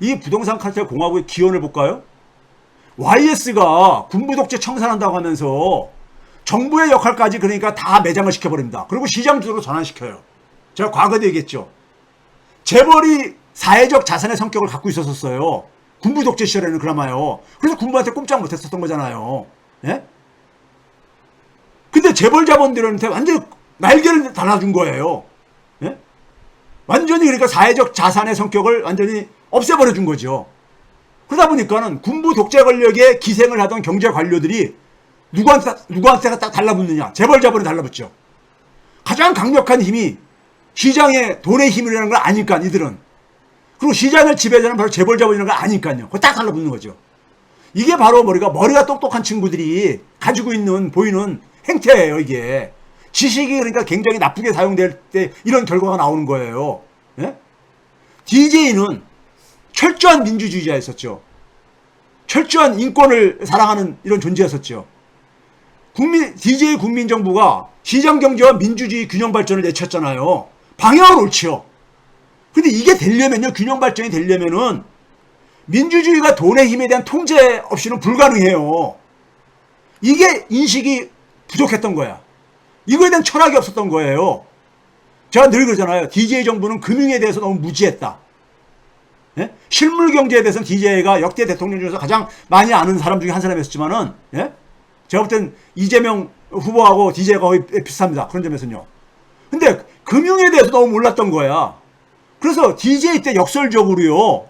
이 부동산 카르텔 공화국의 기원을 볼까요? YS가 군부 독재 청산한다고 하면서 정부의 역할까지 그러니까 다 매장을 시켜버립니다. 그리고 시장 주도로 전환시켜요. 제가 과거에도 얘기했죠. 재벌이 사회적 자산의 성격을 갖고 있었어요. 군부 독재 시절에는 그나마요. 그래서 군부한테 꼼짝 못했었던 거잖아요. 예? 근데 재벌 자본들한테 완전히 날개를 달아준 거예요. 예? 완전히 그러니까 사회적 자산의 성격을 완전히 없애버려 준 거죠. 그러다 보니까는 군부 독재 권력에 기생을 하던 경제 관료들이 누구한테가 딱 달라붙느냐? 재벌 자본에 달라붙죠. 가장 강력한 힘이 시장의 돈의 힘이라는 걸 아니까 이들은. 그리고 시장을 지배하는 바로 재벌 자본이라는 걸 아니까요. 그거 딱 달라붙는 거죠. 이게 바로 머리가 똑똑한 친구들이 가지고 있는 보이는 행태예요. 이게 지식이 그러니까 굉장히 나쁘게 사용될 때 이런 결과가 나오는 거예요. 예? DJ는 철저한 민주주의자였었죠. 철저한 인권을 사랑하는 이런 존재였었죠. DJ 국민정부가 시장경제와 민주주의 균형 발전을 내쳤잖아요. 방향은 옳지요. 근데 이게 되려면요, 균형 발전이 되려면은 민주주의가 돈의 힘에 대한 통제 없이는 불가능해요. 이게 인식이 부족했던 거야. 이거에 대한 철학이 없었던 거예요. 제가 늘 그러잖아요. DJ 정부는 금융에 대해서 너무 무지했다. 예? 실물 경제에 대해서는 DJ가 역대 대통령 중에서 가장 많이 아는 사람 중에 한 사람이었지만은, 예? 제가 볼 땐 이재명 후보하고 DJ가 거의 비슷합니다. 그런 점에서는요. 근데 금융에 대해서 너무 몰랐던 거야. 그래서 DJ 때 역설적으로요,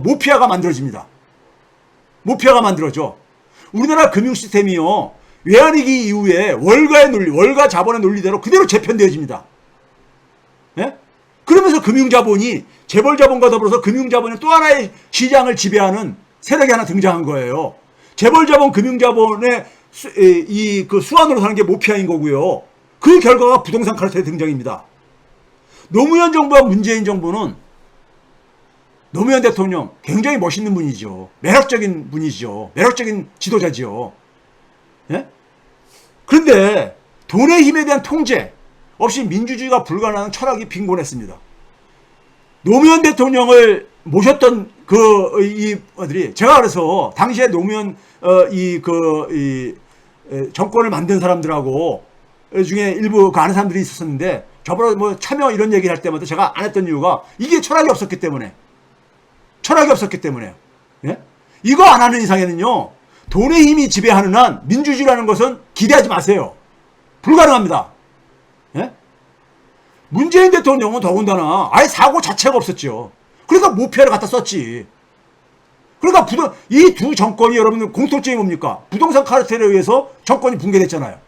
모피아가 만들어집니다. 모피아가 만들어져. 우리나라 금융 시스템이요, 외환위기 이후에 월가의 논리, 월가 자본의 논리대로 그대로 재편되어집니다. 예? 그러면서 금융자본이 재벌자본과 더불어서 금융자본이 또 하나의 시장을 지배하는 세력이 하나 등장한 거예요. 재벌자본, 금융자본의 그 수완으로 사는 게 모피아인 거고요. 그 결과가 부동산 카르텔의 등장입니다. 노무현 정부와 문재인 정부는 노무현 대통령 굉장히 멋있는 분이죠. 매력적인 분이죠. 매력적인 지도자지요. 예? 그런데 돈의 힘에 대한 통제 없이 민주주의가 불가능한 철학이 빈곤했습니다. 노무현 대통령을 모셨던 이들이 제가 그래서 당시에 노무현 정권을 만든 사람들하고 중에 일부 아는 사람들이 있었는데 저보다 뭐 참여 이런 얘기를 할 때마다 제가 안 했던 이유가 이게 철학이 없었기 때문에. 철학이 없었기 때문에. 예? 이거 안 하는 이상에는요, 돈의 힘이 지배하는 한 민주주의라는 것은 기대하지 마세요. 불가능합니다. 예? 문재인 대통령은 더군다나 아예 사고 자체가 없었죠. 그러니까 모피아를 갖다 썼지. 그러니까 이 두 정권이 여러분들 공통점이 뭡니까? 부동산 카르텔에 의해서 정권이 붕괴됐잖아요.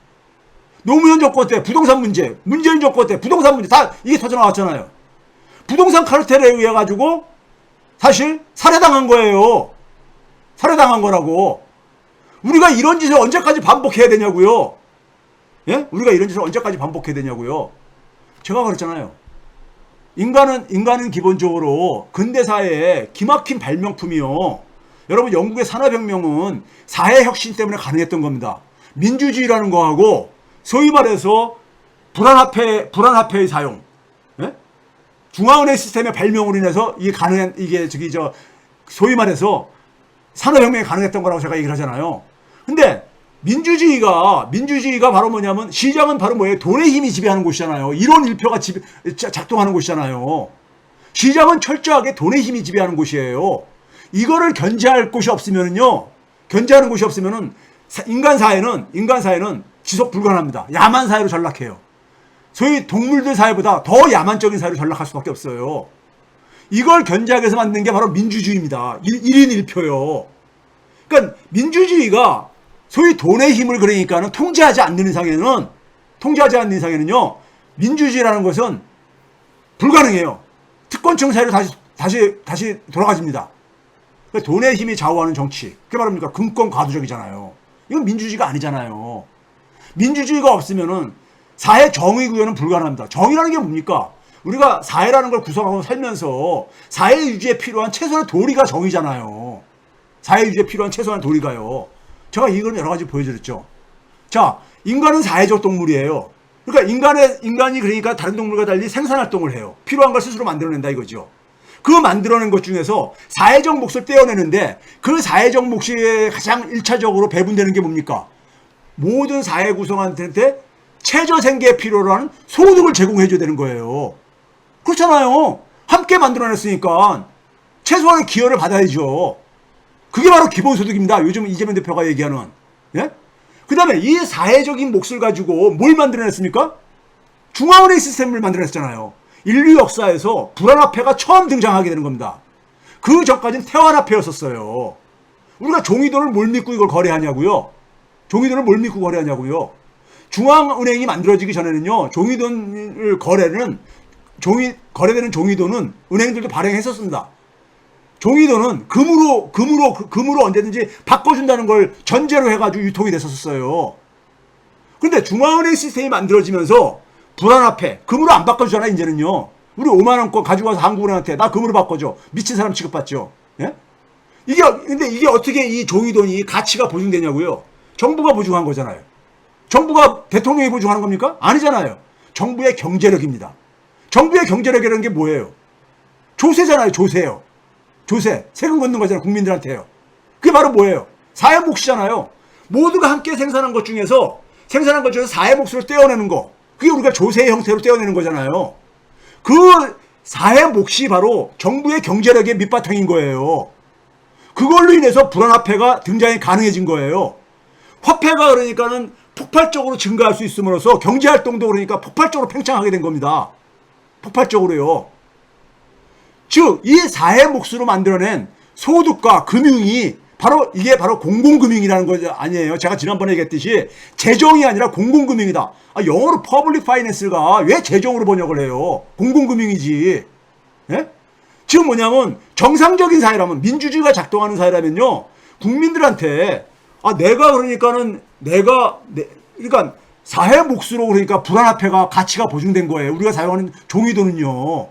노무현 정권 때 부동산 문제, 문재인 정권 때 부동산 문제 다 이게 터져나왔잖아요. 부동산 카르텔에 의해 가지고 사실 살해당한 거예요. 살해당한 거라고. 우리가 이런 짓을 언제까지 반복해야 되냐고요. 예? 우리가 이런 짓을 언제까지 반복해야 되냐고요. 제가 그랬잖아요. 인간은 기본적으로 근대사회의 기막힌 발명품이요. 여러분, 영국의 산업혁명은 사회혁신 때문에 가능했던 겁니다. 민주주의라는 거하고 소위 말해서 불안화폐의 사용, 예? 중앙은행 시스템의 발명으로 인해서 소위 말해서 산업혁명이 가능했던 거라고 제가 얘기를 하잖아요. 근데 민주주의가 바로 뭐냐면 시장은 바로 뭐예요? 돈의 힘이 지배하는 곳이잖아요. 이론 일표가 작동하는 곳이잖아요. 시장은 철저하게 돈의 힘이 지배하는 곳이에요. 이거를 견제할 곳이 없으면은요, 견제하는 곳이 없으면은 인간 사회는 지속 불가능합니다. 야만 사회로 전락해요. 소위 동물들 사회보다 더 야만적인 사회로 전락할 수밖에 없어요. 이걸 견제하기 위해서 만든 게 바로 민주주의입니다. 1인 1표요. 그러니까 민주주의가 소위 돈의 힘을 그러니까는 통제하지 않는 이상에는요, 민주주의라는 것은 불가능해요. 특권층 사회로 다시 돌아가집니다. 그러니까 돈의 힘이 좌우하는 정치. 그게 바로 뭡니까? 금권 과도적이잖아요. 이건 민주주의가 아니잖아요. 민주주의가 없으면은 사회 정의 구현은 불가능합니다. 정의라는 게 뭡니까? 우리가 사회라는 걸 구성하고 살면서 사회 유지에 필요한 최소한의 도리가 정의잖아요. 사회 유지에 필요한 최소한의 도리가요. 제가 이걸 여러 가지 보여드렸죠. 자, 인간은 사회적 동물이에요. 그러니까 인간이 그러니까 다른 동물과 달리 생산활동을 해요. 필요한 걸 스스로 만들어낸다 이거죠. 그 만들어낸 것 중에서 사회적 몫을 떼어내는데 그 사회적 몫이 가장 1차적으로 배분되는 게 뭡니까? 모든 사회 구성원한테 최저 생계에 필요로 하는 소득을 제공해줘야 되는 거예요. 그렇잖아요. 함께 만들어냈으니까 최소한의 기여를 받아야죠. 그게 바로 기본소득입니다. 요즘 이재명 대표가 얘기하는. 예? 그 다음에 이 사회적인 몫을 가지고 뭘 만들어냈습니까? 중앙은행 시스템을 만들어냈잖아요. 인류 역사에서 불안화폐가 처음 등장하게 되는 겁니다. 그 전까지는 태환화폐였었어요. 우리가 종이돈을 뭘 믿고 이걸 거래하냐고요? 종이돈을 뭘 믿고 거래하냐고요? 중앙은행이 만들어지기 전에는요, 종이돈을 거래되는 종이돈은 은행들도 발행했었습니다. 종이돈은 금으로 언제든지 바꿔준다는 걸 전제로 해가지고 유통이 됐었어요. 근데 중앙은행 시스템이 만들어지면서 불안화폐, 금으로 안 바꿔주잖아, 이제는요. 우리 5만원권 가지고 와서 한국은행한테 나 금으로 바꿔줘. 미친 사람 취급받죠. 예? 근데 이게 어떻게 이 종이돈이 가치가 보증되냐고요? 정부가 보증한 거잖아요. 정부가 대통령이 보증하는 겁니까? 아니잖아요. 정부의 경제력입니다. 정부의 경제력이라는 게 뭐예요? 조세잖아요, 조세요. 조세, 세금 걷는 거잖아요, 국민들한테요. 그게 바로 뭐예요? 사회 몫이잖아요. 모두가 함께 생산한 것 중에서 사회 몫을 떼어내는 거. 그게 우리가 조세의 형태로 떼어내는 거잖아요. 그 사회 몫이 바로 정부의 경제력의 밑바탕인 거예요. 그걸로 인해서 불안화폐가 등장이 가능해진 거예요. 화폐가 그러니까는 폭발적으로 증가할 수 있음으로써 경제활동도 그러니까 폭발적으로 팽창하게 된 겁니다. 폭발적으로요. 즉, 이 사회 몫으로 만들어낸 소득과 금융이 이게 바로 공공금융이라는 거 아니에요. 제가 지난번에 얘기했듯이 재정이 아니라 공공금융이다. 영어로 퍼블릭 파이낸스가 왜 재정으로 번역을 해요? 공공금융이지. 예? 지금 뭐냐면 정상적인 사회라면, 민주주의가 작동하는 사회라면요, 국민들한테 그러니까 사회 몫으로 그러니까 불안화폐가 가치가 보증된 거예요. 우리가 사용하는 종이돈은요.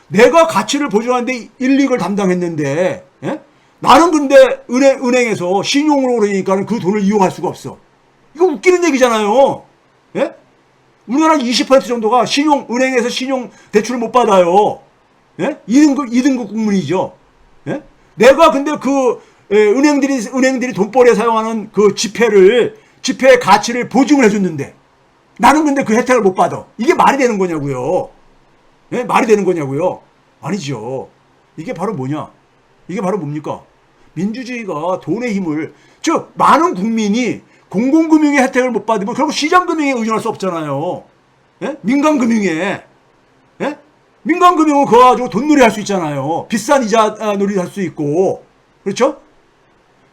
내가 가치를 보증하는데 일익을 담당했는데, 예? 나는 근데 은행에서 신용으로 그러니까 그 돈을 이용할 수가 없어. 이거 웃기는 얘기잖아요. 예? 우리나라 20% 정도가 은행에서 신용 대출을 못 받아요. 예? 2등급 국민이죠. 예? 내가 근데 은행들이 돈벌이에 사용하는 그 지폐의 가치를 보증을 해줬는데, 나는 근데 그 혜택을 못 받아. 이게 말이 되는 거냐고요. 예? 말이 되는 거냐고요. 아니죠. 이게 바로 뭐냐? 이게 바로 뭡니까? 민주주의가 돈의 힘을, 즉 많은 국민이 공공금융의 혜택을 못 받으면 결국 시장금융에 의존할 수 없잖아요. 예? 민간금융에. 예? 민간금융은 그거 가지고 돈놀이 할 수 있잖아요. 비싼 이자 놀이 할 수 있고. 그렇죠?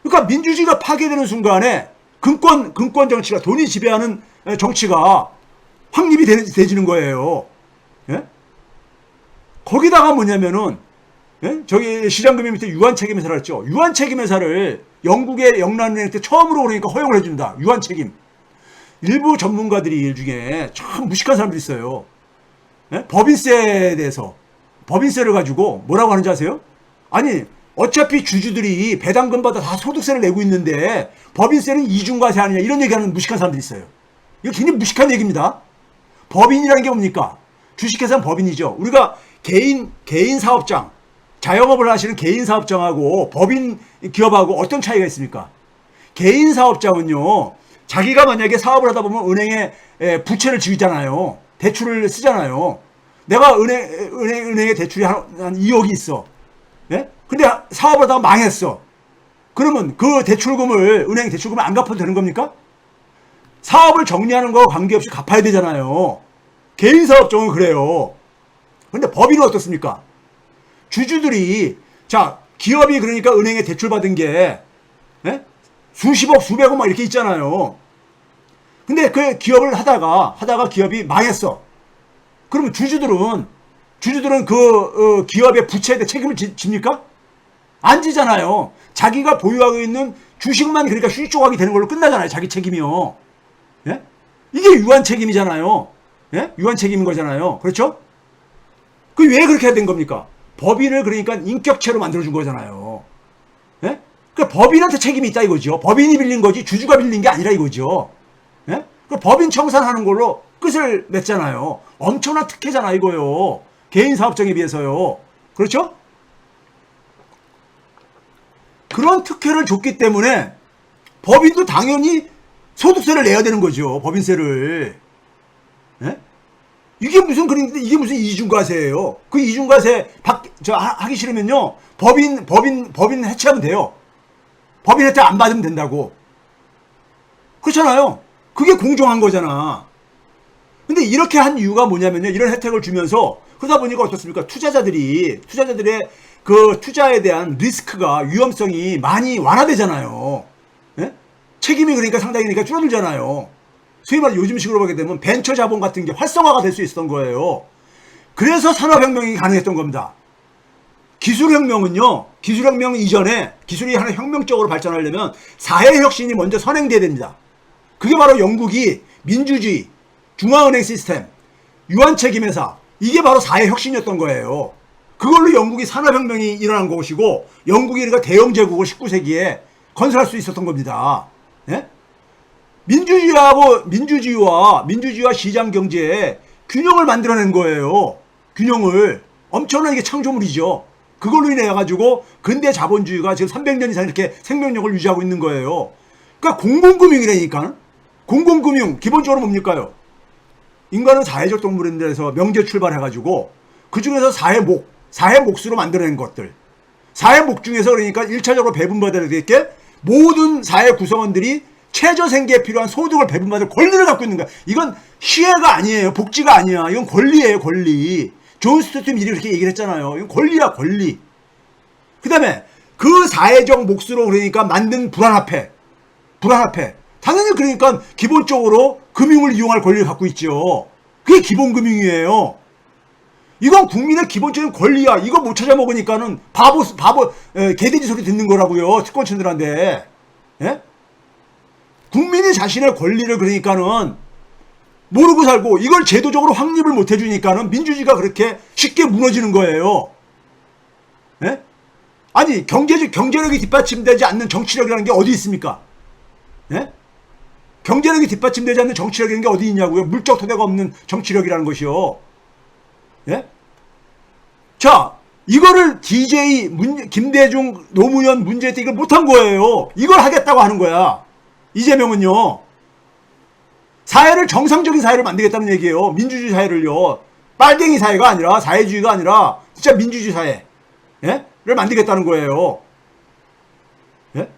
그러니까 민주주의가 파괴되는 순간에 금권 정치가, 돈이 지배하는 정치가 확립이 되지는 거예요. 예? 거기다가 뭐냐면은, 예? 저기 시장금융 밑에 유한책임회사를 했죠. 유한책임회사를 영국의 영란은행 때 처음으로 그러니까 허용을 해준다. 유한책임. 일부 전문가들이 일 중에 참 무식한 사람들이 있어요. 예? 법인세에 대해서, 법인세를 가지고 뭐라고 하는지 아세요? 아니, 어차피 주주들이 배당금마다 다 소득세를 내고 있는데 법인세는 이중과세 아니냐, 이런 얘기하는 무식한 사람들이 있어요. 이거 굉장히 무식한 얘기입니다. 법인이라는 게 뭡니까? 주식회사는 법인이죠. 우리가 개인 사업장, 자영업을 하시는 개인 사업장하고 법인 기업하고 어떤 차이가 있습니까? 개인 사업장은요, 자기가 만약에 사업을 하다 보면 은행에 부채를 지잖아요. 대출을 쓰잖아요. 내가 은행에 대출이 한 2억이 있어. 예? 근데 사업을 하다가 망했어. 그러면 그 대출금을, 은행 대출금을 안 갚아도 되는 겁니까? 사업을 정리하는 거와 관계없이 갚아야 되잖아요. 개인 사업장은 그래요. 근데 법인은 어떻습니까? 주주들이, 기업이 그러니까 은행에 대출받은 게, 예? 수십억, 수백억 막 이렇게 있잖아요. 근데 그 기업을 하다가 기업이 망했어. 그러면 주주들은 그 기업의 부채에 대해 책임을 집니까? 안 지잖아요. 자기가 보유하고 있는 주식만 그러니까 수익 조각이 되는 걸로 끝나잖아요. 자기 책임이요. 예? 이게 유한 책임이잖아요. 예? 유한 책임인 거잖아요. 그렇죠? 그 왜 그렇게 해야 된 겁니까? 법인을 그러니까 인격체로 만들어준 거잖아요. 예? 그러니까 법인한테 책임이 있다 이거죠. 법인이 빌린 거지 주주가 빌린 게 아니라 이거죠. 예? 그 법인 청산하는 걸로 끝을 냈잖아요. 엄청난 특혜잖아 이거요. 개인 사업장에 비해서요. 그렇죠? 그런 특혜를 줬기 때문에 법인도 당연히 소득세를 내야 되는 거죠. 법인세를. 예? 이게 무슨 그런데 이게 무슨 이중과세예요? 그 이중과세 하기 싫으면요. 법인 해체하면 돼요. 법인 혜택 안 받으면 된다고. 그렇잖아요. 그게 공정한 거잖아. 근데 이렇게 한 이유가 뭐냐면요. 이런 혜택을 주면서 그러다 보니까 어떻습니까? 투자자들의 그 투자에 대한 리스크가 위험성이 많이 완화되잖아요. 예? 책임이 그러니까 상당히 그러니까 줄어들잖아요. 소위 말해 요즘 식으로 보게 되면 벤처 자본 같은 게 활성화가 될 수 있었던 거예요. 그래서 산업혁명이 가능했던 겁니다. 기술혁명 이전에 기술이 하나 혁명적으로 발전하려면 사회혁신이 먼저 선행돼야 됩니다. 그게 바로 영국이 민주주의, 중앙은행 시스템, 유한책임회사, 이게 바로 사회혁신이었던 거예요. 그걸로 영국이 산업혁명이 일어난 것이고 영국이 그러니까 대영제국을 19세기에 건설할 수 있었던 겁니다. 예? 민주주의와 시장경제의 균형을 만들어낸 거예요. 균형을. 엄청난 게 창조물이죠. 그걸로 인해 가지고 근대 자본주의가 지금 300년 이상 이렇게 생명력을 유지하고 있는 거예요. 그러니까 공공금융이라니까. 공공금융 기본적으로 뭡니까요? 인간은 사회적 동물인데서 명제 출발해가지고 그 중에서 사회몫으로 만들어낸 것들. 사회몫 중에서 그러니까 1차적으로 배분받아야 될 게 모든 사회 구성원들이 최저 생계에 필요한 소득을 배분받을 권리를 갖고 있는 거야. 이건 시혜가 아니에요. 복지가 아니야. 이건 권리예요, 권리. 존 스튜어트 밀이 그렇게 얘기를 했잖아요. 이건 권리야, 권리. 그 다음에 그 사회적 몫으로 그러니까 만든 불안화폐. 당연히 그러니까 기본적으로 금융을 이용할 권리를 갖고 있죠. 그게 기본금융이에요. 이건 국민의 기본적인 권리야. 이거 못 찾아 먹으니까는 개돼지 소리 듣는 거라고요. 특권층들한테. 예? 국민이 자신의 권리를 그러니까는 모르고 살고 이걸 제도적으로 확립을 못 해주니까는 민주주의가 그렇게 쉽게 무너지는 거예요. 예? 아니 경제력이 뒷받침되지 않는 정치력이라는 게 어디 있습니까? 예? 경제력이 뒷받침되지 않는 정치력이라는 게 어디 있냐고요? 물적 토대가 없는 정치력이라는 것이요. 예? 자, 이거를 DJ 김대중 노무현 문재인 때 이걸 못한 거예요. 이걸 하겠다고 하는 거야. 이재명은요. 사회를 정상적인 사회를 만들겠다는 얘기예요. 민주주의 사회를요. 빨갱이 사회가 아니라 사회주의가 아니라 진짜 민주주의 사회 를 만들겠다는 거예요. 예?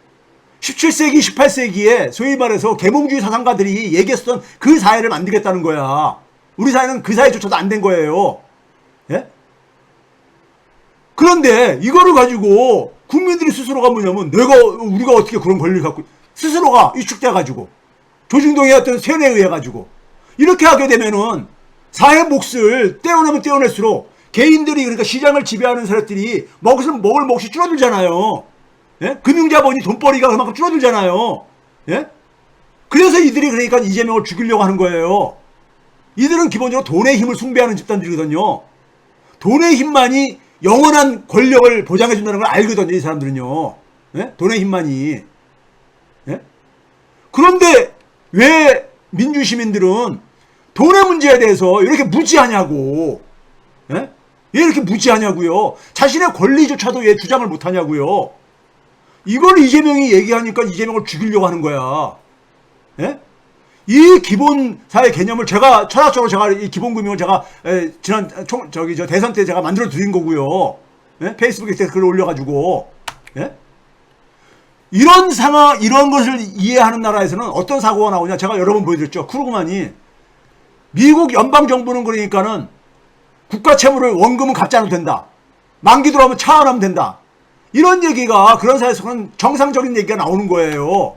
17세기 18세기에 소위 말해서 계몽주의 사상가들이 얘기했던 그 사회를 만들겠다는 거야. 우리 사회는 그 사회조차도 안 된 거예요. 예? 그런데 이거를 가지고 국민들이 스스로가 뭐냐면 우리가 어떻게 그런 권리를 갖고 스스로가 위축돼가지고 조중동의 어떤 세뇌에 의해가지고 이렇게 하게 되면은 사회 몫을 떼어내면 떼어낼수록 개인들이 그러니까 시장을 지배하는 사람들이 먹을 몫이 줄어들잖아요. 예? 금융자본이 돈벌이가 그만큼 줄어들잖아요. 예? 그래서 이들이 그러니까 이재명을 죽이려고 하는 거예요. 이들은 기본적으로 돈의 힘을 숭배하는 집단들이거든요. 돈의 힘만이 영원한 권력을 보장해준다는 걸 알거든요. 이 사람들은요. 예? 돈의 힘만이. 예? 그런데 왜 민주시민들은 돈의 문제에 대해서 이렇게 무지하냐고. 예? 왜 이렇게 무지하냐고요. 자신의 권리조차도 왜 주장을 못하냐고요. 이걸 이재명이 얘기하니까 이재명을 죽이려고 하는 거야. 예? 이 기본사회 개념을 철학적으로 이 기본금융을 지난 대선 때 제가 만들어 드린 거고요. 예? 페이스북에 글을 올려가지고. 예? 이런 것을 이해하는 나라에서는 어떤 사고가 나오냐. 제가 여러 번 보여드렸죠. 크루그만이. 미국 연방정부는 그러니까는 국가 채무를 원금은 갚지 않아도 된다. 만기 들어오면 차원하면 된다. 이런 얘기가 그런 사회에서는 정상적인 얘기가 나오는 거예요.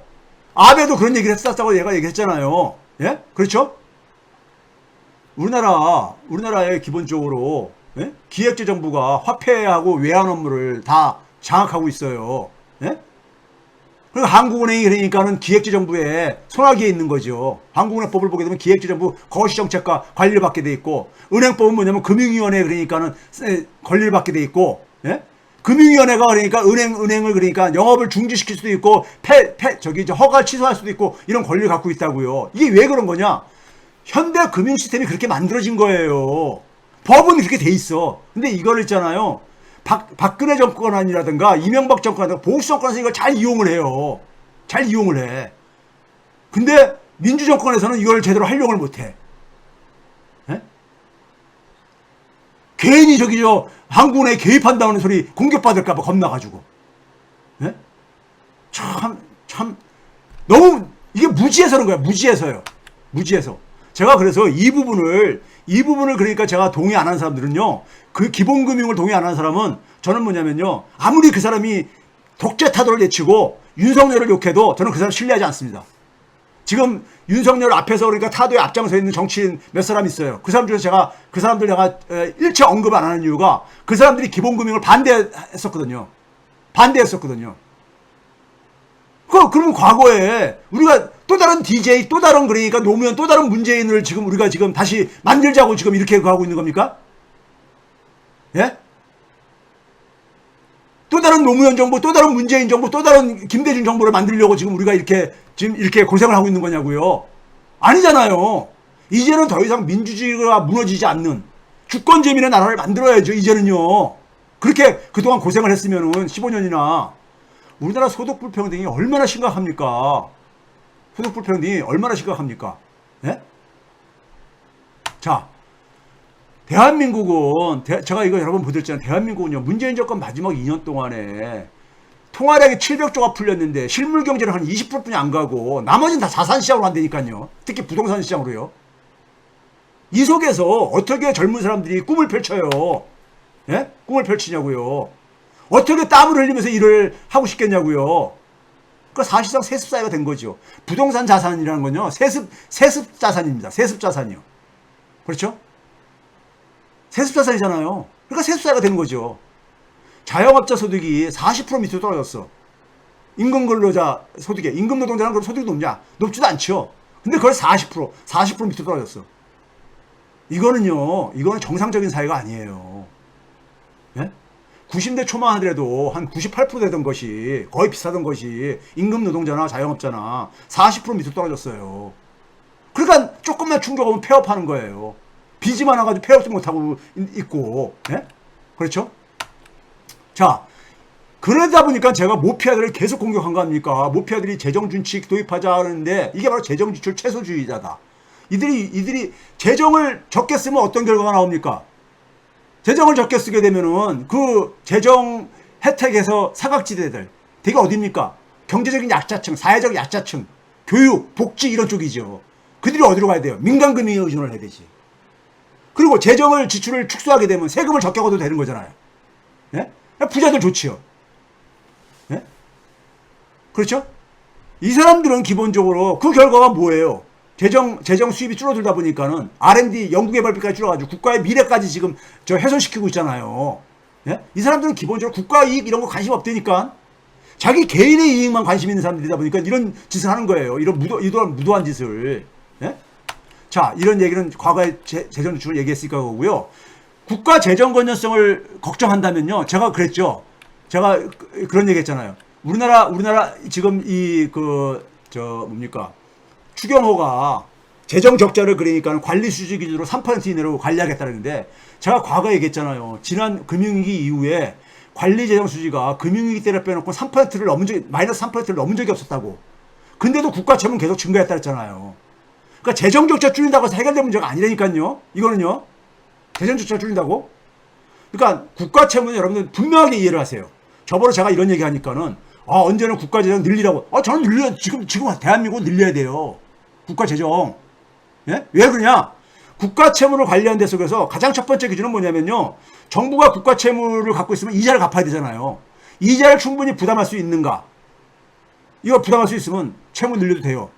아베도 그런 얘기를 했었다고 얘가 얘기했잖아요. 예? 그렇죠? 우리나라에 기본적으로 예? 기획재정부가 화폐하고 외환 업무를 다 장악하고 있어요. 예? 그리고 한국은행이 그러니까는 기획재정부에 손아귀에 있는 거죠. 한국은행법을 보게 되면 기획재정부 거시정책과 관리를 받게 돼 있고, 은행법은 뭐냐면 금융위원회 그러니까는 권리를 받게 돼 있고, 예? 금융위원회가 그러니까 은행을 그러니까 영업을 중지시킬 수도 있고, 허가를 취소할 수도 있고, 이런 권리를 갖고 있다고요. 이게 왜 그런 거냐? 현대 금융 시스템이 그렇게 만들어진 거예요. 법은 그렇게 돼 있어. 근데 이걸 있잖아요. 박근혜 정권이라든가 이명박 정권이라든가 보수 정권에서 이걸 잘 이용을 해요. 잘 이용을 해. 근데 민주정권에서는 이걸 제대로 활용을 못해. 에? 괜히 저기 한국에 개입한다는 소리 공격받을까봐 겁나가지고. 에? 참 너무 이게 무지해서 그런 거야. 무지해서요. 무지해서. 제가 그래서 이 부분을 그러니까 제가 동의 안 하는 사람들은요. 그 기본금융을 동의 안 하는 사람은 저는 뭐냐면요. 아무리 그 사람이 독재 타도를 내치고 윤석열을 욕해도 저는 그 사람 신뢰하지 않습니다. 지금 윤석열 앞에서 그러니까 타도에 앞장서 있는 정치인 몇 사람 있어요. 그 사람 중에서 제가 그 사람들 내가 일체 언급 안 하는 이유가 그 사람들이 기본금융을 반대했었거든요. 그러면 과거에 우리가 또 다른 DJ, 또 다른 그러니까 노무현, 또 다른 문재인을 지금 우리가 지금 다시 만들자고 지금 이렇게 하고 있는 겁니까? 예? 또 다른 노무현 정부, 또 다른 문재인 정부, 또 다른 김대중 정부를 만들려고 지금 우리가 지금 이렇게 고생을 하고 있는 거냐고요? 아니잖아요. 이제는 더 이상 민주주의가 무너지지 않는 주권재민의 나라를 만들어야죠, 이제는요. 그렇게 그동안 고생을 했으면은 15년이나 우리나라 소득 불평등이 얼마나 심각합니까? 소득 불평등이 얼마나 심각합니까? 예? 자, 대한민국은 제가 이거 여러 번 보여드렸잖아요. 대한민국은요. 문재인 정권 마지막 2년 동안에 통화량이 700조가 풀렸는데 실물 경제는 한 20%뿐이 안 가고 나머지는 다 자산 시장으로 간다니까요. 특히 부동산 시장으로요. 이 속에서 어떻게 젊은 사람들이 꿈을 펼쳐요? 예? 꿈을 펼치냐고요. 어떻게 땀을 흘리면서 일을 하고 싶겠냐고요. 그러니까 사실상 세습 사회가 된 거죠. 부동산 자산이라는 건요. 세습 자산입니다. 세습 자산이요. 그렇죠? 세습 자산이잖아요. 그러니까 세습 사회가 되는 거죠. 자영업자 소득이 40% 밑으로 떨어졌어. 임금 근로자 소득에. 임금 노동자는 그럼 소득이 높냐? 높지도 않죠. 근데 그걸 40% 밑으로 떨어졌어. 이거는 정상적인 사회가 아니에요. 예? 90대 초만 하더라도 한 98% 되던 것이 거의 비슷하던 것이 임금 노동자나 자영업자나 40% 밑으로 떨어졌어요. 그러니까 조금만 충격 오면 폐업하는 거예요. 빚이 많아가지고 폐업도 못하고 있고. 예? 그렇죠? 자, 그러다 보니까 제가 모피아들을 계속 공격한 거 아닙니까? 모피아들이 재정준칙 도입하자 하는데 이게 바로 재정지출 최소주의자다. 이들이 재정을 적게 쓰면 어떤 결과가 나옵니까? 재정을 적게 쓰게 되면은 그 재정 혜택에서 사각지대들 되게 어딥니까? 경제적인 약자층, 사회적 약자층, 교육, 복지 이런 쪽이죠. 그들이 어디로 가야 돼요? 민간금융에 의존을 해야 되지. 그리고 재정을 지출을 축소하게 되면 세금을 적게 걷어도 되는 거잖아요. 예? 부자들 좋지요. 예? 그렇죠? 이 사람들은 기본적으로 그 결과가 뭐예요? 재정 수입이 줄어들다 보니까는 R&D 연구개발비까지 줄어가지고 국가의 미래까지 지금 훼손시키고 있잖아요. 예? 이 사람들은 기본적으로 국가 이익 이런 거 관심 없다니까. 자기 개인의 이익만 관심 있는 사람들이다 보니까 이런 짓을 하는 거예요. 이런 무도한 짓을. 예? 자, 이런 얘기는 과거에 재정 지출을 얘기했으니까 그거고요. 국가 재정 건전성을 걱정한다면요. 제가 그랬죠. 제가 그런 얘기 했잖아요. 우리나라 지금 뭡니까? 추경호가 재정 적자를 그러니까 관리 수지 기준으로 3% 이내로 관리하겠다는데 제가 과거에 얘기했잖아요. 지난 금융위기 이후에 관리 재정 수지가 금융위기 때를 빼놓고 3%를 마이너스 3%를 넘은 적이 없었다고. 근데도 국가 채무는 계속 증가했다 했잖아요. 그러니까 재정 적자 줄인다고 해서 해결될 문제가 아니라니까요. 이거는요. 재정 적자 줄인다고? 그러니까 국가 채무는 여러분들 분명하게 이해를 하세요. 저번에 제가 이런 얘기 하니까는 언제는 국가 재정 늘리라고. 저는 지금 대한민국은 늘려야 돼요. 국가 재정. 예? 왜 그러냐? 국가 채무를 관리하는 데 속에서 가장 첫 번째 기준은 뭐냐면요. 정부가 국가 채무를 갖고 있으면 이자를 갚아야 되잖아요. 이자를 충분히 부담할 수 있는가? 이거 부담할 수 있으면 채무 늘려도 돼요.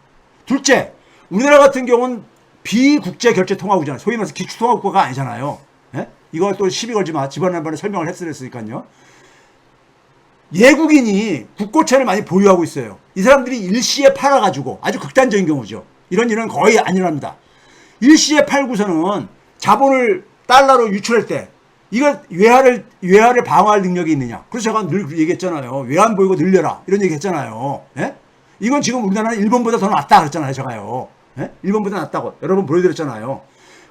둘째, 우리나라 같은 경우는 비국제 결제 통화국이잖아요. 소위 말해서 기축 통화국가가 아니잖아요. 예? 이거 또 시비 걸지 마. 지난번에 설명을 했으니까요. 예국인이 국고채를 많이 보유하고 있어요. 이 사람들이 일시에 팔아가지고 아주 극단적인 경우죠. 이런 일은 거의 안 일어납니다. 일시에 팔고서는 자본을 달러로 유출할 때 이거 외화를 방어할 능력이 있느냐. 그래서 제가 늘 얘기했잖아요. 외환 보유고 늘려라. 이런 얘기 했잖아요. 예? 이건 지금 우리나라는 일본보다 더 낫다 그랬잖아요. 제가요. 예? 일본보다 낫다고 여러 번 보여드렸잖아요.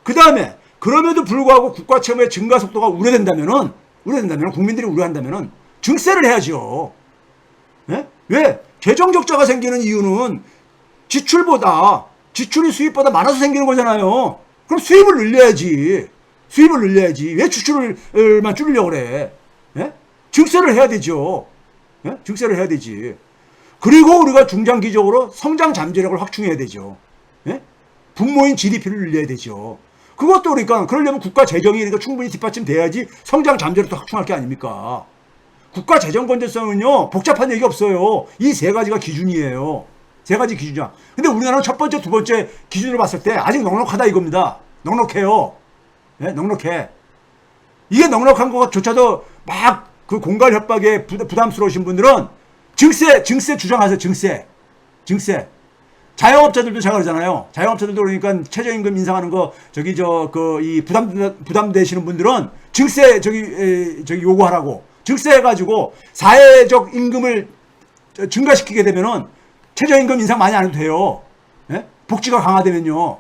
그 다음에 그럼에도 불구하고 국가 채무의 증가 속도가 우려된다면은 우려된다면, 국민들이 우려한다면은 증세를 해야죠. 예? 왜? 재정 적자가 생기는 이유는 지출이 수입보다 많아서 생기는 거잖아요. 그럼 수입을 늘려야지. 수입을 늘려야지. 왜 지출을만 줄이려고 그래? 예? 증세를 해야 되죠. 예? 증세를 해야 되지. 그리고 우리가 중장기적으로 성장 잠재력을 확충해야 되죠. 예? 분모인 GDP를 늘려야 되죠. 그것도 그러니까 그러려면 국가 재정이 그러니까 충분히 뒷받침돼야지 성장 잠재력도 확충할 게 아닙니까? 국가 재정 건전성은요 복잡한 얘기 없어요. 이 세 가지가 기준이에요. 세 가지 기준이야. 근데 우리나라는 첫 번째, 두 번째 기준으로 봤을 때 아직 넉넉하다 이겁니다. 넉넉해요. 네? 넉넉해. 이게 넉넉한 것조차도 막 그 공갈 협박에 부담스러우신 분들은 증세 주장하세요. 증세. 자영업자들도 제가 그러잖아요. 자영업자들도 그러니까 최저임금 인상하는 거 이 부담되시는 분들은 증세 요구하라고. 증세해가지고 사회적 임금을 증가시키게 되면은 최저임금 인상 많이 안 해도 돼요. 예? 복지가 강화되면요.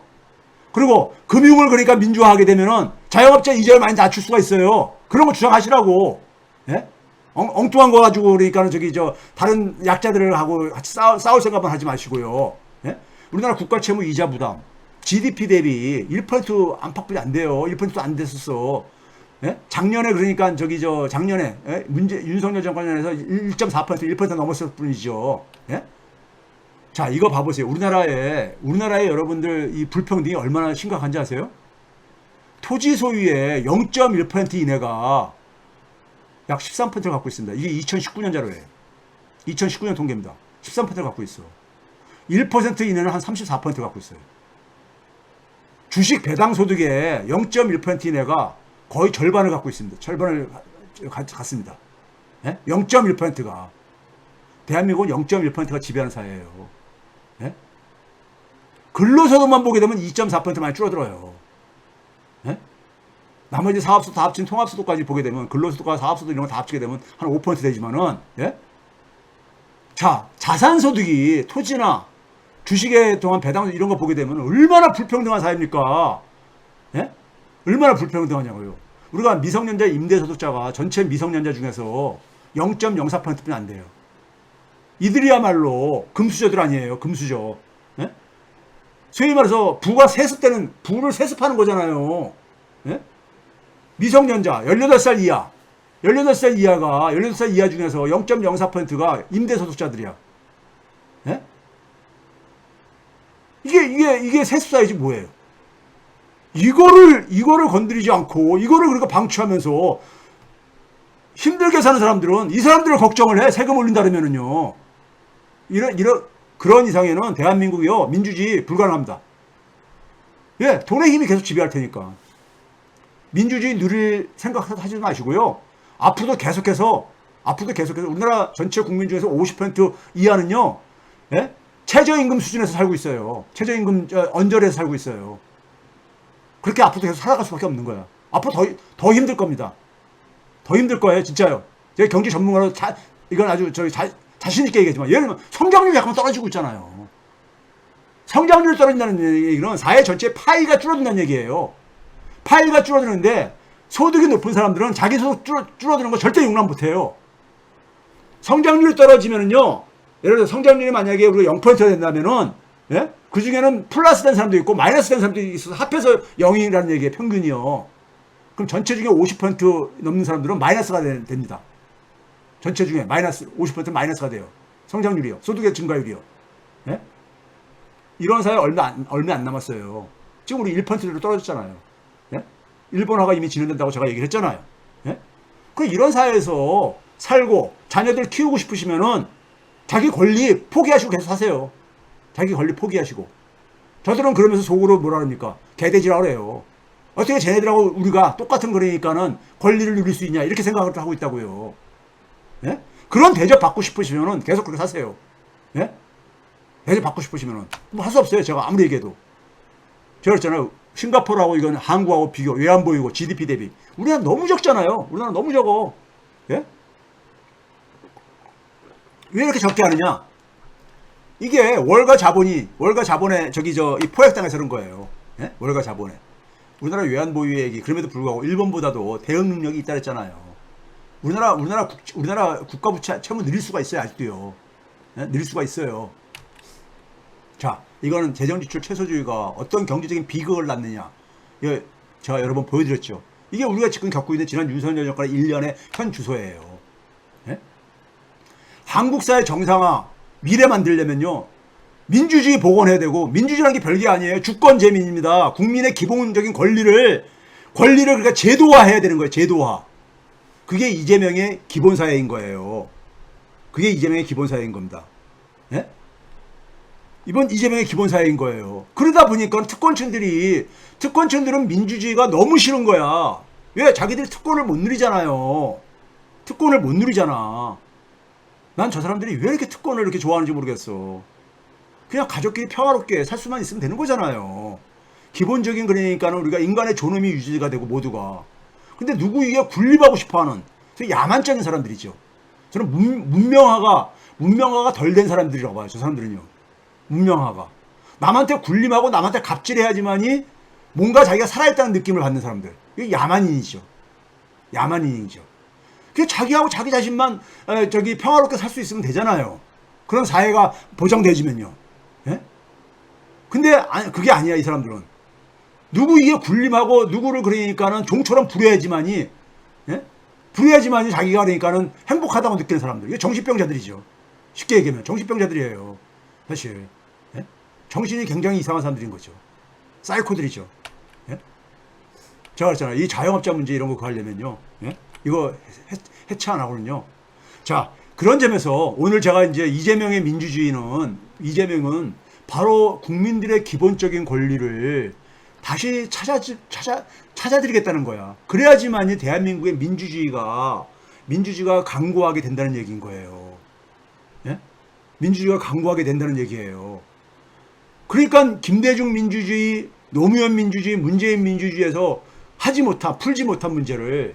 그리고 금융을 그러니까 민주화하게 되면은 자영업자 이자를 많이 낮출 수가 있어요. 그런 거 주장하시라고. 예? 엉뚱한 거 가지고 그러니까 다른 약자들을 하고 같이 싸울 생각만 하지 마시고요. 예? 우리나라 국가 채무 이자 부담 GDP 대비 1% 안팎밖에 안 돼요. 1%도 안 됐었어. 예? 작년에 그러니까 작년에 예? 윤석열 정권에서 1.4% 1% 넘었을 뿐이죠. 예? 자, 이거 봐보세요. 우리나라의 여러분들 이 불평등이 얼마나 심각한지 아세요? 토지 소유의 0.1% 이내가 약 13%를 갖고 있습니다. 이게 2019년 자료예요. 2019년 통계입니다. 13%를 갖고 있어. 1% 이내는 한 34% 갖고 있어요. 주식 배당 소득의 0.1% 이내가 거의 절반을 갖고 있습니다. 절반을 갖습니다. 예? 0.1%가. 대한민국은 0.1%가 지배하는 사회예요. 예? 근로소득만 보게 되면 2.4% 많이 줄어들어요. 예? 나머지 사업소득 다 합친 통합소득까지 보게 되면 근로소득과 사업소득 이런 거 다 합치게 되면 한 5% 되지만은 예? 자, 자산소득이 토지나 주식에 동안 배당 이런 거 보게 되면 얼마나 불평등한 사회입니까? 예? 얼마나 불평등하냐고요. 우리가 미성년자 임대소득자가 전체 미성년자 중에서 0.04%뿐이 안 돼요. 이들이야말로 금수저들 아니에요. 금수저. 예? 소위 말해서 부를 세습하는 거잖아요. 예? 미성년자 18살 이하 18살 이하 중에서 0.04%가 임대소득자들이야. 예? 이게 세습사회지 뭐예요? 이거를 건드리지 않고 이거를 그러니까 방치하면서 힘들게 사는 사람들은 이 사람들을 걱정을 해. 세금 올린다 그러면은요. 그런 이상에는 대한민국이요 민주주의 불가능합니다. 예, 돈의 힘이 계속 지배할 테니까. 민주주의 누릴 생각하지 마시고요. 앞으로도 계속해서 우리나라 전체 국민 중에서 50% 이하는요. 예? 최저임금 수준에서 살고 있어요. 최저임금 언저리에서 살고 있어요. 그렇게 앞으로 계속 살아갈 수밖에 없는 거야. 앞으로 더 힘들 겁니다. 더 힘들 거예요, 진짜요. 제가 경제 전문가로 이건 아주 자신있게 얘기하지만, 예를 들면 성장률이 약간 떨어지고 있잖아요. 성장률이 떨어진다는 얘기는 사회 전체의 파이가 줄어든다는 얘기예요. 파이가 줄어드는데 소득이 높은 사람들은 자기 소득 줄어드는 거 절대 용납 못해요. 성장률이 떨어지면은요, 예를 들어 성장률이 만약에 우리가 0%가 된다면은, 예? 그 중에는 플러스 된 사람도 있고 마이너스 된 사람도 있어서 합해서 0이라는 얘기예요, 평균이요. 그럼 전체 중에 50% 넘는 사람들은 마이너스가 됩니다. 전체 중에 50% 마이너스가 돼요. 성장률이요. 소득의 증가율이요. 예? 이런 사회 얼마 안 남았어요. 지금 우리 1%로 떨어졌잖아요. 예? 일본화가 이미 진행된다고 제가 얘기를 했잖아요. 예? 이런 사회에서 살고 자녀들 키우고 싶으시면은 자기 권리 포기하시고 계속 사세요. 자기 권리 포기하시고. 저들은 그러면서 속으로 뭐라 그럽니까? 개돼지라고 그래요. 어떻게 쟤네들하고 우리가 똑같은 거니까는 권리를 누릴 수 있냐 이렇게 생각을 하고 있다고요. 예? 그런 대접 받고 싶으시면은 계속 그렇게 사세요. 예? 대접 받고 싶으시면은 뭐 할 수 없어요. 제가 아무리 얘기해도. 제가 그랬잖아요. 싱가포르하고 이건 한국하고 비교 왜 안 보이고 GDP 대비 우리나라 너무 적잖아요. 우리나라 너무 적어. 예? 왜 이렇게 적게 하느냐? 이게 월가 자본에 이 포획당해서 그런 거예요. 예? 월가 자본에. 우리나라 외환 보유액이 그럼에도 불구하고 일본보다도 대응 능력이 있다 그랬잖아요. 우리나라 국가 부채 채무 늘릴 수가 있어요, 아직도요. 예? 늘릴 수가 있어요. 자, 이거는 재정지출 최소주의가 어떤 경제적인 비극을 낳느냐. 이거 제가 여러 번 보여드렸죠. 이게 우리가 지금 겪고 있는 지난 윤석열 정권의 1년의 현 주소예요. 예? 한국 사회 정상화, 미래 만들려면요, 민주주의 복원해야 되고, 민주주의라는 게 별게 아니에요. 주권 재민입니다. 국민의 기본적인 권리를 그러니까 제도화해야 되는 거예요. 제도화. 그게 이재명의 기본사회인 거예요. 그게 이재명의 기본사회인 겁니다. 예? 이번 이재명의 기본사회인 거예요. 그러다 보니까 특권층들은 민주주의가 너무 싫은 거야. 왜? 자기들이 특권을 못 누리잖아요. 특권을 못 누리잖아. 난 저 사람들이 왜 이렇게 특권을 이렇게 좋아하는지 모르겠어. 그냥 가족끼리 평화롭게 살 수만 있으면 되는 거잖아요. 기본적인 그러니까는 우리가 인간의 존엄이 유지가 되고 모두가. 근데 누구에게 군림하고 싶어하는 야만적인 사람들이죠. 저는 문명화가 덜 된 사람들이라고 봐요. 저 사람들은요. 문명화가. 남한테 군림하고 남한테 갑질해야지만이 뭔가 자기가 살아있다는 느낌을 받는 사람들. 이게 야만인이죠. 야만인이죠. 그 자기하고 자기 자신만 평화롭게 살 수 있으면 되잖아요. 그런 사회가 보장되지면요. 예? 근데 그게 아니야, 이 사람들은. 누구에게 군림하고 누구를 그러니까는 종처럼 부려야지만이, 예? 부려야지만이 자기가 그러니까는 행복하다고 느끼는 사람들. 이게 정신병자들이죠. 쉽게 얘기하면 정신병자들이에요. 사실. 예? 정신이 굉장히 이상한 사람들인 거죠. 사이코들이죠. 예? 제가 그랬잖아요. 이 자영업자 문제 이런 거 그거 하려면요. 예? 이거 해체 안 하거든요. 자, 그런 점에서 오늘 제가 이제 이재명은 바로 국민들의 기본적인 권리를 다시 찾아드리겠다는 거야. 그래야지만이 대한민국의 민주주의가 강고하게 된다는 얘기인 거예요. 예? 민주주의가 강고하게 된다는 얘기예요. 그러니까 김대중 민주주의, 노무현 민주주의, 문재인 민주주의에서 풀지 못한 문제를,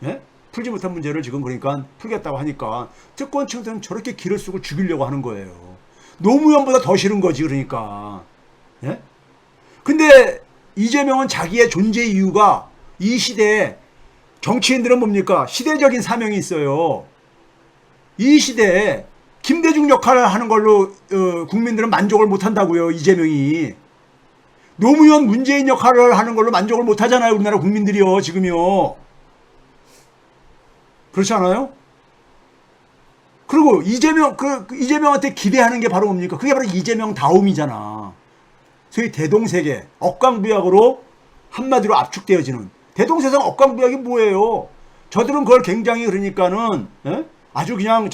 예? 풀지 못한 문제를 지금 그러니까 풀겠다고 하니까 특권층들은 저렇게 기를 쓰고 죽이려고 하는 거예요. 노무현보다 더 싫은 거지, 그러니까. 예? 근데 이재명은 자기의 존재 이유가 이 시대에 정치인들은 뭡니까? 시대적인 사명이 있어요. 이 시대에 김대중 역할을 하는 걸로 국민들은 만족을 못 한다고요, 이재명이. 노무현, 문재인 역할을 하는 걸로 만족을 못 하잖아요, 우리나라 국민들이요, 지금요. 그렇지 않아요? 그리고 이재명한테 기대하는 게 바로 뭡니까? 그게 바로 이재명 다움이잖아. 소위 대동세계, 억강부약으로 한마디로 압축되어지는. 대동세상 억강부약이 뭐예요? 저들은 그걸 굉장히 그러니까는, 예? 아주 그냥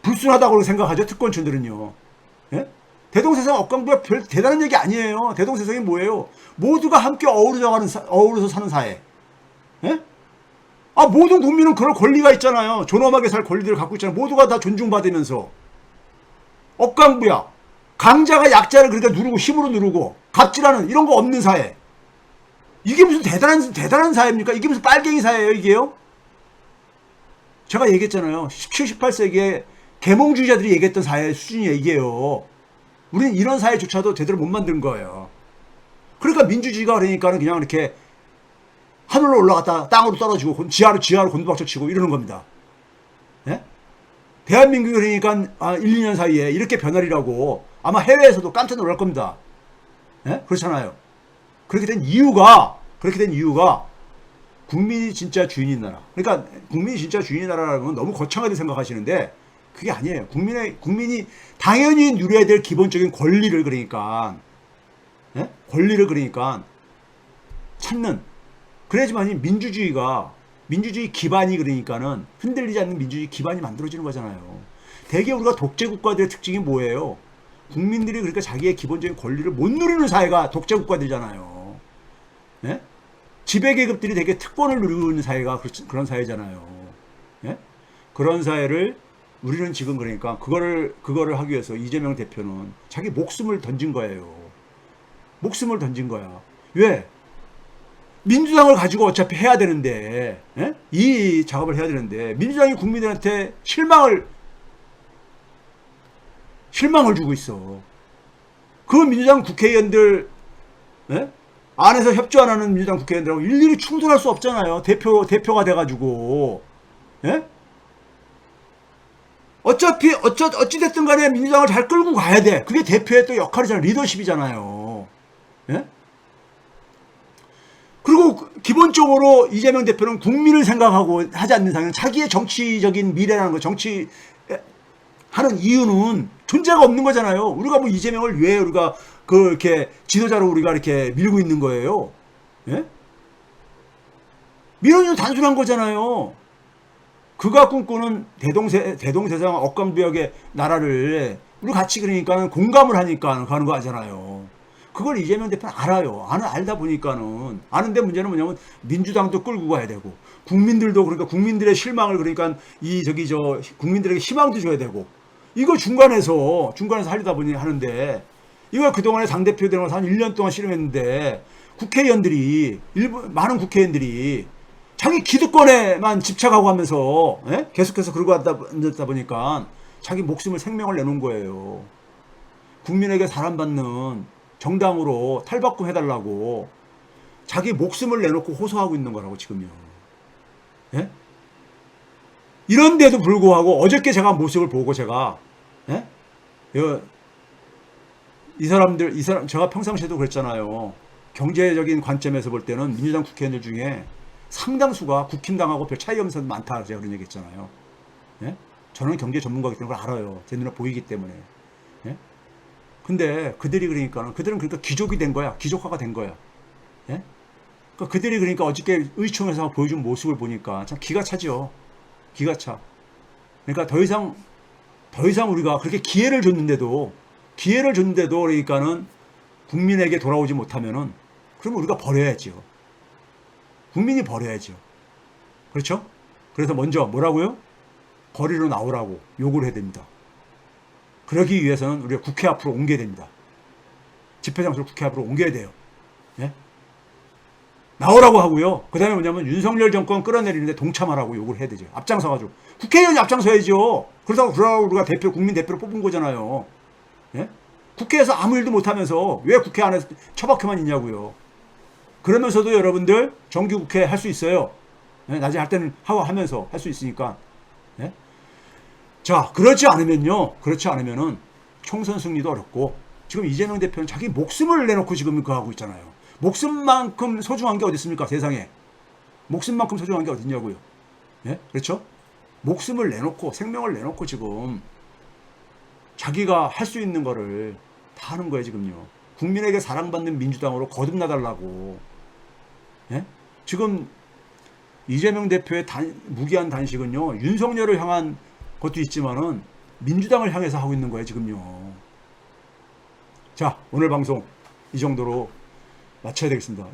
불순하다고 생각하죠, 특권층들은요. 예? 대동세상 억강부약 별 대단한 얘기 아니에요. 대동세상이 뭐예요? 모두가 함께 어우러서 사는 사회. 예? 모든 국민은 그럴 권리가 있잖아요. 존엄하게 살 권리들을 갖고 있잖아요. 모두가 다 존중받으면서. 억강부약. 강자가 약자를 그러니까 누르고 힘으로 누르고 갑질하는 이런 거 없는 사회. 이게 무슨 대단한 사회입니까? 이게 무슨 빨갱이 사회예요, 이게요? 제가 얘기했잖아요. 17, 18세기에 계몽주의자들이 얘기했던 사회 수준이에요, 이게요. 우리는 이런 사회조차도 제대로 못 만든 거예요. 그러니까 민주주의가 그러니까는 그냥 이렇게 하늘로 올라갔다 땅으로 떨어지고 지하로 곤두박질 치고 이러는 겁니다. 예? 대한민국이 그러니까 1, 2년 사이에 이렇게 변하리라고 아마 해외에서도 깜짝 놀랄 겁니다. 예? 그렇잖아요. 그렇게 된 이유가 국민이 진짜 주인인 나라. 그러니까 국민이 진짜 주인인 나라라는 건 너무 거창하게 생각하시는데 그게 아니에요. 국민이 당연히 누려야 될 기본적인 권리를 그러니까, 예? 권리를 그러니까 찾는. 그래야지만이 민주주의 기반이 그러니까는 흔들리지 않는 민주주의 기반이 만들어지는 거잖아요. 대개 우리가 독재국가들의 특징이 뭐예요? 국민들이 그러니까 자기의 기본적인 권리를 못 누리는 사회가 독재국가들이잖아요. 예? 지배계급들이 되게 특권을 누리고 있는 사회가 그런 사회잖아요. 예? 그런 사회를 우리는 지금 그러니까 그거를 하기 위해서 이재명 대표는 자기 목숨을 던진 거예요. 목숨을 던진 거야. 왜? 민주당을 가지고 어차피 해야 되는데, 예? 이 작업을 해야 되는데 민주당이 국민들한테 실망을 주고 있어. 그 민주당 국회의원들, 예? 안에서 협조 안 하는 민주당 국회의원들하고 일일이 충돌할 수 없잖아요. 대표가 돼가지고. 예? 어찌됐든 간에 민주당을 잘 끌고 가야 돼. 그게 대표의 또 역할이잖아요. 리더십이잖아요. 예? 그리고 기본적으로 이재명 대표는 국민을 생각하고 하지 않는 상황은 자기의 정치적인 미래라는 거, 정치 하는 이유는 존재가 없는 거잖아요. 우리가 뭐 이재명을 왜 우리가 이렇게 지도자로 우리가 이렇게 밀고 있는 거예요. 예? 민원이 단순한 거잖아요. 그가 꿈꾸는 대동세상 억강부역의 나라를 우리 같이 그러니까는 공감을 하니까 가는 거 하잖아요. 그걸 이재명 대표는 알아요. 알다 보니까는 아는데 문제는 뭐냐면 민주당도 끌고 가야 되고 국민들도 그러니까 국민들의 실망을 그러니까 국민들에게 희망도 줘야 되고 이거 중간에서 하려다 보니 하는데 이거 그동안에 당대표 되는 한 1년 동안 씨름했는데 많은 국회의원들이 자기 기득권에만 집착하고 하면서 계속해서 그러고 앉았다 보니까 자기 목숨을 생명을 내놓은 거예요. 국민에게 사랑받는 정당으로 탈바꿈 해달라고 자기 목숨을 내놓고 호소하고 있는 거라고 지금요. 예? 이런데도 불구하고 어저께 제가 모습을 보고 제가 이 사람 제가 평상시에도 그랬잖아요. 경제적인 관점에서 볼 때는 민주당 국회의원들 중에 상당수가 국힘당하고 별 차이 없는 사람 많다 제가 그런 얘기 했잖아요. 예? 저는 경제 전문가이기 때문에 그걸 알아요. 제 눈에 보이기 때문에. 예? 근데 그들은 그러니까 귀족이 된 거야. 귀족화가 된 거야. 예? 그러니까 그들이 그러니까 어저께 의총에서 보여준 모습을 보니까 참 기가 차죠. 기가 차. 그러니까 더 이상 우리가 그렇게 기회를 줬는데도 그러니까는 국민에게 돌아오지 못하면은 그러면 우리가 버려야죠. 국민이 버려야죠. 그렇죠? 그래서 먼저 뭐라고요? 거리로 나오라고 요구를 해야 됩니다. 그러기 위해서는 우리가 국회 앞으로 옮겨야 됩니다. 집회 장소를 국회 앞으로 옮겨야 돼요. 예? 나오라고 하고요. 그 다음에 뭐냐면 윤석열 정권 끌어내리는데 동참하라고 요구를 해야 되죠. 앞장서가지고. 국회의원이 앞장서야죠. 그러다가 우리가 국민 대표로 뽑은 거잖아요. 예? 국회에서 아무 일도 못하면서 왜 국회 안에서 처박혀만 있냐고요. 그러면서도 여러분들 정기국회 할 수 있어요. 예? 나중에 할 때는 하면서 할 수 있으니까. 예? 자, 그렇지 않으면은 총선 승리도 어렵고 지금 이재명 대표는 자기 목숨을 내놓고 지금 그거 하고 있잖아요. 목숨만큼 소중한 게 어디 있습니까? 세상에. 목숨만큼 소중한 게 어딨냐고요. 예? 그렇죠? 목숨을 내놓고 생명을 내놓고 지금 자기가 할 수 있는 거를 다 하는 거예요, 지금요. 국민에게 사랑받는 민주당으로 거듭나달라고. 예? 지금 이재명 대표의 무기한 단식은요, 윤석열을 향한 것도 있지만은 민주당을 향해서 하고 있는 거예요, 지금요. 자, 오늘 방송 이 정도로 마쳐야 되겠습니다.